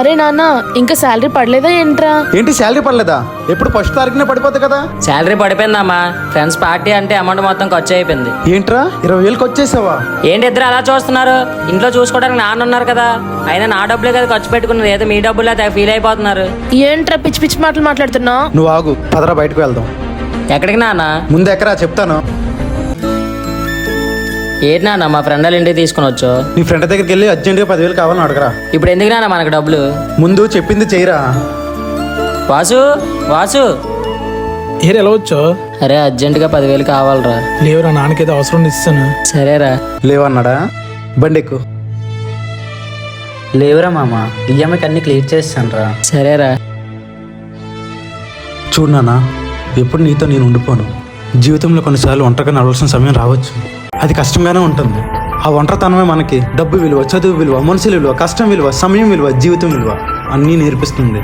అరే నాన్న, ఇంకా శాలరీ పడలేదా ఏంట్రా? ఏంటి శాలరీ పడలేదా? ఎప్పుడు ఫస్ట్ తారీఖునే పడిపోతుంది కదా. శాలరీ పడిపోయిందమ్మా. ఫ్రెండ్స్ పార్టీ అంటే అమౌంట్ మొత్తం ఖర్చు అయిపోయింది. ఏంట్రా 20,000కి వచ్చేసావా? ఏంటి ఇద్దరు అలా చూస్తున్నారు? ఇంట్లో చూసుకోవడానికి నాన్న ఉన్నారు కదా. అయినా నా డబ్బులే కదా ఖర్చు పెట్టుకున్నారు, ఏదో మీ డబ్బులే ఫీల్ అయిపోతున్నారు. ఏంట్రా పిచ్చి పిచ్చి మాటలు మాట్లాడుతున్నావు? నువ్వు ఆగు, పదరా బయటకు వెళ్దాం. ఎక్కడికి నాన్న? ముందు ఎక్కరా చెప్తాను. ఏంటి నాన్న మా ఫ్రెండ్ వాళ్ళ ఇంటికి తీసుకుని వచ్చు? నీ ఫ్రెండ్ దగ్గరికి వెళ్ళి అర్జెంట్గా 10,000 కావాలని అడగరా. ఇప్పుడు ఎందుకు నాన్న మనకు డబ్బులు? ముందు చెప్పింది చేయరా. వాసు వాసు, ఏరు ఎలా వచ్చో? అరే అర్జెంటుగా 10,000 కావాలరా. లేవురా, నాన్నకేదో అవసరం ఇస్తాను. సరేరా. లేవన్నాడా? బండి ఎక్కు. లేవురా మామ, ఈఎంఐకి అన్ని క్లియర్ చేస్తాను రా. సరేరా. చూడు నాన్న, ఎప్పుడు నీతో నేను ఉండిపోను. జీవితంలో కొన్నిసార్లు ఒంటరిగా నడవలసిన సమయం రావచ్చు. అది కష్టంగానే ఉంటుంది. ఆ ఒంటరితనమే మనకి డబ్బు విలువ, చదువు విలువ, మనుషుల విలువ, కష్టం విలువ, సమయం విలువ, జీవితం విలువ అన్నీ నేర్పిస్తుంది.